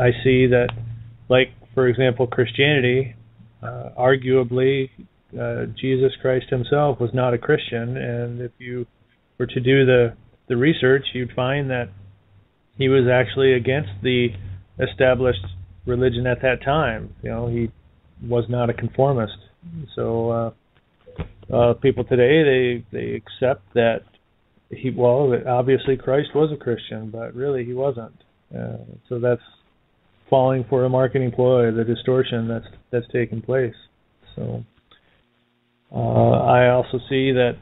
I see that, like, for example, Christianity, arguably, Jesus Christ himself was not a Christian, and if you were to do the research, you'd find that he was actually against the established religion at that time. He was not a conformist. So people today, they accept that obviously Christ was a Christian, but really he wasn't. So that's falling for a marketing ploy, the distortion that's taken place. So I also see that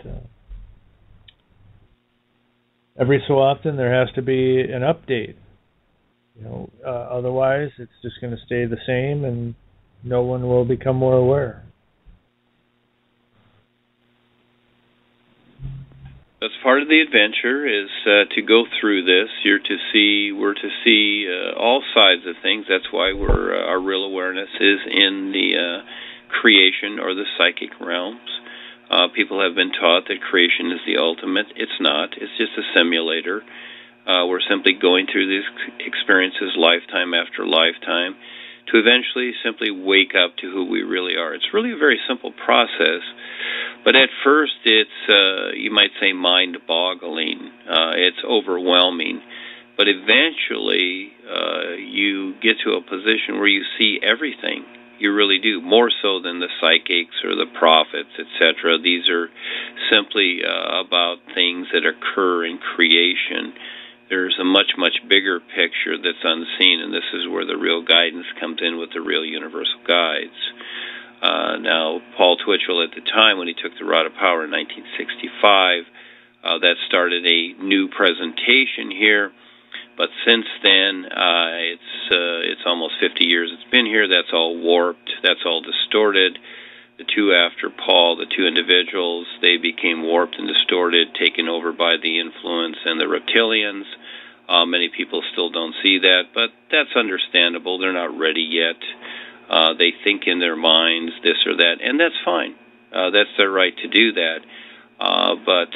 every so often there has to be an update. Otherwise it's just going to stay the same, and no one will become more aware. That's part of the adventure, is to go through this. We're to see all sides of things. That's why our real awareness is in the creation or the psychic realms. People have been taught that creation is the ultimate. It's not. It's just a simulator. We're simply going through these experiences lifetime after lifetime to eventually simply wake up to who we really are. It's really a very simple process, but at first it's, you might say, mind-boggling. It's overwhelming. But eventually you get to a position where you see everything. You really do, more so than the psychics or the prophets, etc. These are simply about things that occur in creation. There's a much, much bigger picture that's unseen, and this is where the real guidance comes in with the real universal guides. Now, Paul Twitchell at the time, when he took the Rod of Power in 1965, that started a new presentation here. But since then, it's almost 50 years it's been here. That's all warped. That's all distorted. The two after Paul, the two individuals, they became warped and distorted, taken over by the influence and the reptilians. Many people still don't see that, but that's understandable. They're not ready yet. They think in their minds this or that, and that's fine. That's their right to do that. But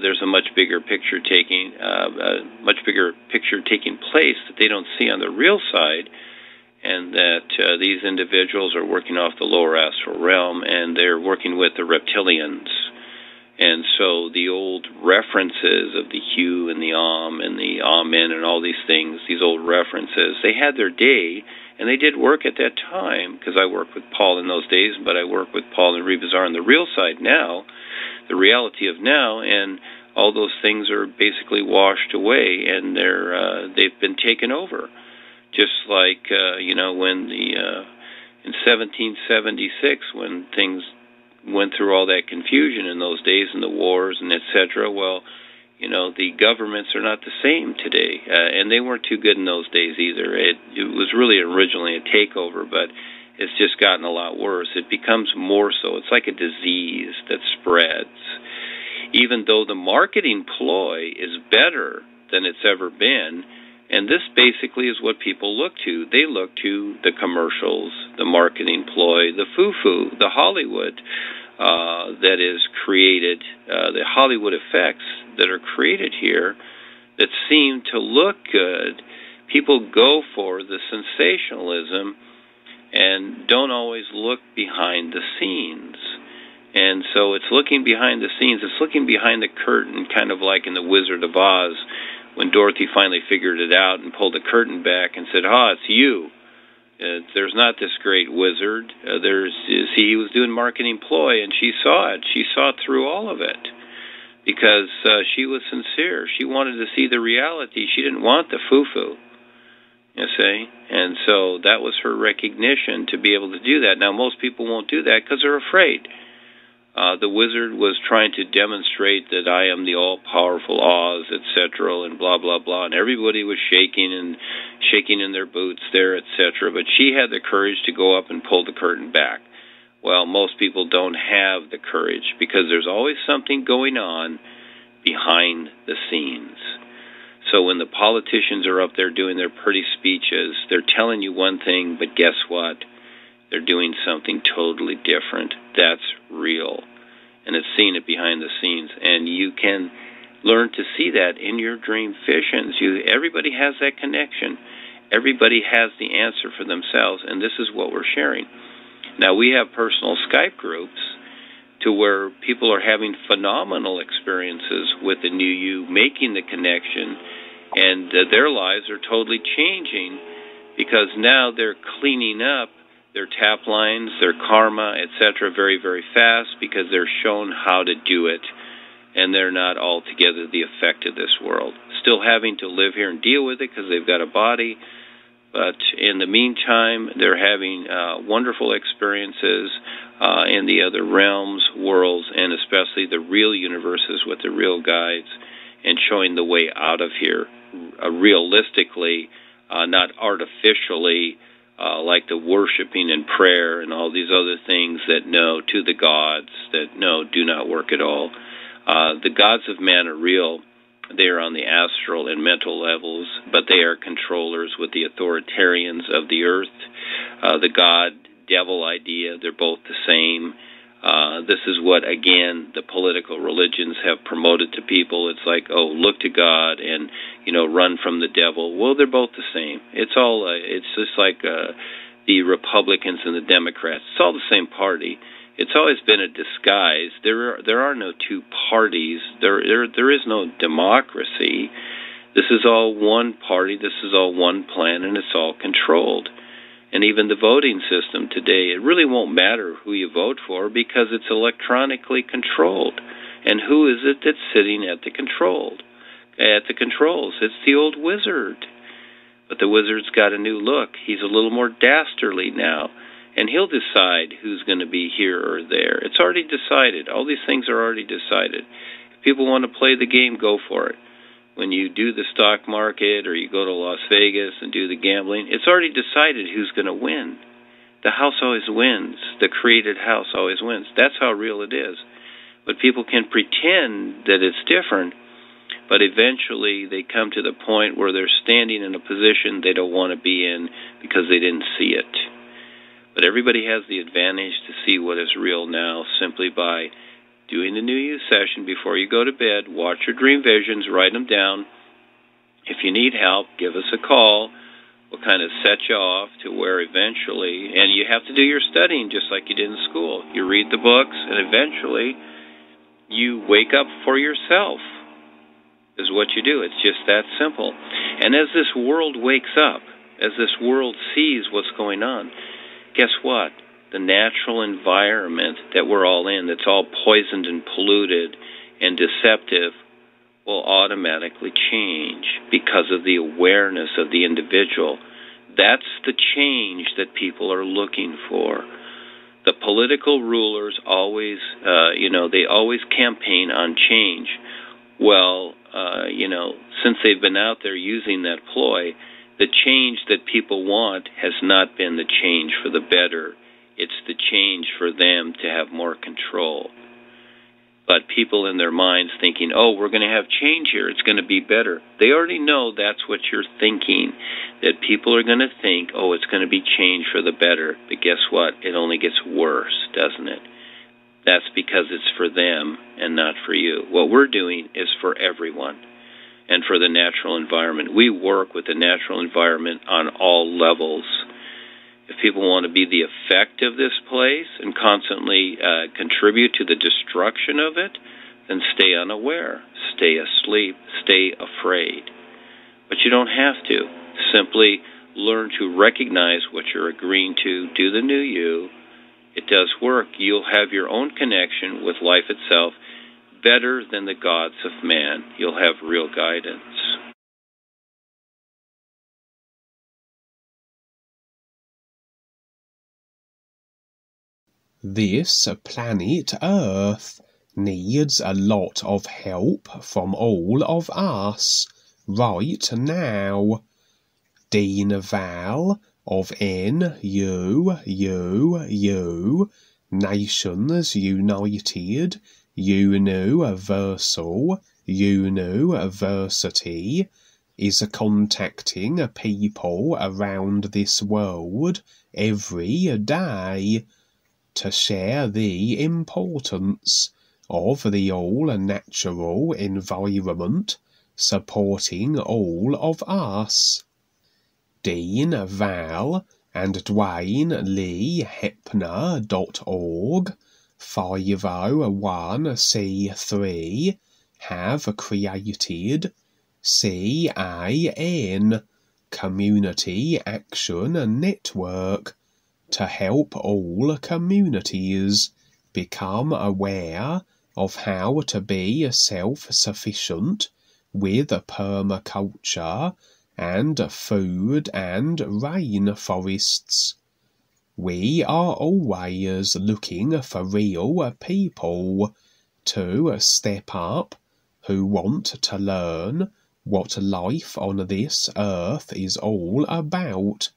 there's a much bigger picture taking place that they don't see on the real side, and that these individuals are working off the lower astral realm, and they're working with the reptilians. And so the old references of the Hu and the and the Amen and all these things, these old references, they had their day, and they did work at that time, because I worked with Paul in those days, but I work with Paul and Rebazar on the real side now, the reality of now, and all those things are basically washed away, and they've been taken over. Just like when in 1776, when things went through all that confusion in those days and the wars and etc. Well, the governments are not the same today, and they weren't too good in those days either. It was really originally a takeover, but it's just gotten a lot worse. It becomes more so. It's like a disease that spreads. Even though the marketing ploy is better than it's ever been, and this basically is what people look to. They look to the commercials, the marketing ploy, the foo-foo, the Hollywood that is created, the Hollywood effects that are created here that seem to look good. People go for the sensationalism and don't always look behind the scenes. And so it's looking behind the scenes. It's looking behind the curtain, kind of like in The Wizard of Oz, when Dorothy finally figured it out and pulled the curtain back and said, it's you. There's not this great wizard. He was doing marketing ploy, and she saw it. She saw through all of it because she was sincere. She wanted to see the reality. She didn't want the foo-foo, you see. And so that was her recognition to be able to do that. Now, most people won't do that because they're afraid. The wizard was trying to demonstrate that I am the all-powerful Oz, etc., and blah, blah, blah, and everybody was shaking in their boots there, etc., but she had the courage to go up and pull the curtain back. Well, most people don't have the courage because there's always something going on behind the scenes. So when the politicians are up there doing their pretty speeches, they're telling you one thing, but guess what? They're doing something totally different. That's real. And it's seeing it behind the scenes. And you can learn to see that in your dream visions. Everybody has that connection. Everybody has the answer for themselves, and this is what we're sharing. Now, we have personal Skype groups to where people are having phenomenal experiences with the NUUU, making the connection, and their lives are totally changing because now they're cleaning up their tap lines, their karma, etc., very, very fast because they're shown how to do it, and they're not altogether the effect of this world. Still having to live here and deal with it because they've got a body, but in the meantime, they're having wonderful experiences in the other realms, worlds, and especially the real universes with the real guides, and showing the way out of here realistically, not artificially, like the worshiping and prayer and all these other things that no, to the gods, that no, do not work at all. The gods of man are real. They are on the astral and mental levels, but they are controllers with the authoritarians of the earth. The God-devil idea, they're both the same. This is what, again, the political religions have promoted to people. It's like, oh, look to God and, run from the devil. Well, they're both the same. It's all, it's just like the Republicans and the Democrats. It's all the same party. It's always been a disguise. There are no two parties. There is no democracy. This is all one party. This is all one plan, and it's all controlled. And even the voting system today, it really won't matter who you vote for because it's electronically controlled. And who is it that's sitting at the controls? It's the old wizard. But the wizard's got a new look. He's a little more dastardly now. And he'll decide who's going to be here or there. It's already decided. All these things are already decided. If people want to play the game, go for it. When you do the stock market or you go to Las Vegas and do the gambling, it's already decided who's going to win. The house always wins. The created house always wins. That's how real it is. But people can pretend that it's different, but eventually they come to the point where they're standing in a position they don't want to be in because they didn't see it. But everybody has the advantage to see what is real now simply by doing the NUUU session before you go to bed. Watch your dream visions, write them down. If you need help, give us a call. We'll kind of set you off to where eventually, and you have to do your studying just like you did in school. You read the books, and eventually you wake up for yourself is what you do. It's just that simple. And as this world wakes up, as this world sees what's going on, guess what? The natural environment that we're all in, that's all poisoned and polluted and deceptive, will automatically change because of the awareness of the individual. That's the change that people are looking for. The political rulers always, they always campaign on change. Well, since they've been out there using that ploy, the change that people want has not been the change for the better. It's the change for them to have more control. But people in their minds thinking, oh, we're going to have change here, it's going to be better. They already know that's what you're thinking, that people are going to think, oh, it's going to be change for the better. But guess what? It only gets worse, doesn't it? That's because it's for them and not for you. What we're doing is for everyone and for the natural environment. We work with the natural environment on all levels. If people want to be the effect of this place and constantly contribute to the destruction of it, then stay unaware, stay asleep, stay afraid. But you don't have to. Simply learn to recognize what you're agreeing to, do the NUUU. It does work. You'll have your own connection with life itself better than the gods of man. You'll have real guidance. This planet Earth needs a lot of help from all of us right now. Dean Val of NUUU, Nations United, UNUversal, UNUversity, is contacting people around this world every day to share the importance of the all-natural environment supporting all of us. Dean Val and Duane Lee Heppner.org 501c3 have created CAN Community Action Network to help all communities become aware of how to be self-sufficient with permaculture and food and rainforests. We are always looking for real people to step up who want to learn what life on this earth is all about.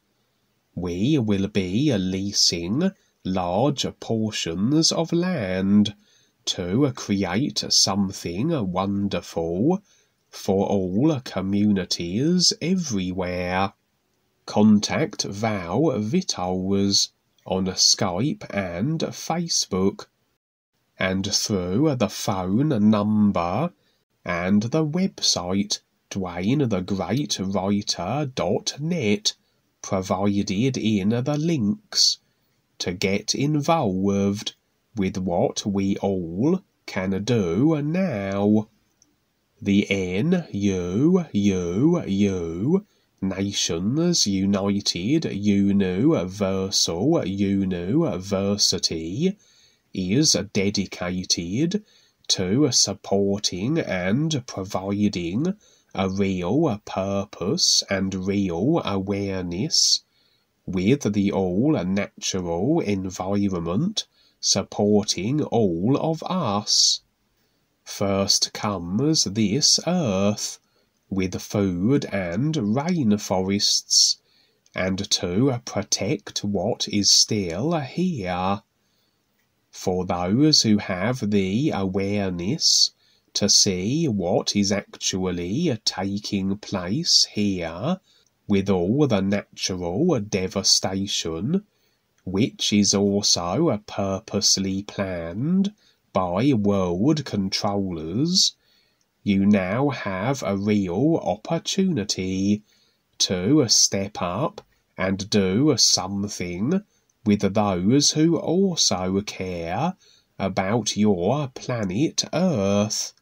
We will be leasing large portions of land to create something wonderful for all communities everywhere. Contact Val Vittles on Skype and Facebook, and through the phone number and the website DuaneTheGreatWriter.net provided in the links to get involved with what we all can do now. The NUUU, Nations United UNUversal UNUversity, is dedicated to supporting and providing a real purpose and real awareness with the all-natural environment supporting all of us. First comes this earth with food and rainforests, and to protect what is still here. For those who have the awareness to see what is actually taking place here with all the natural devastation, which is also purposely planned by WorldKontrollers, you now have a real opportunity to step up and do something with those who also care about your planet Earth.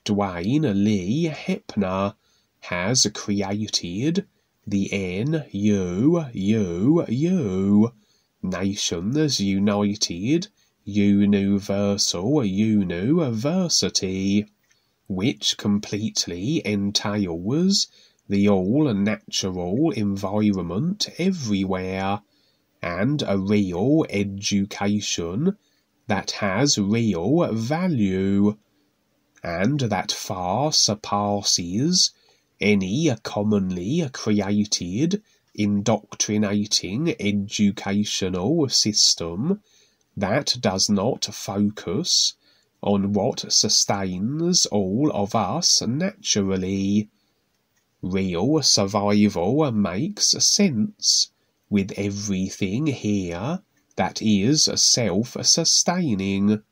Duane Lee Heppner has created the NUUU, Nations United UNUversal UNUversity, which completely entails the all-natural environment everywhere, and a real education that has real value, and that far surpasses any commonly created indoctrinating educational system that does not focus on what sustains all of us naturally. Real survival makes sense with everything here that is self-sustaining.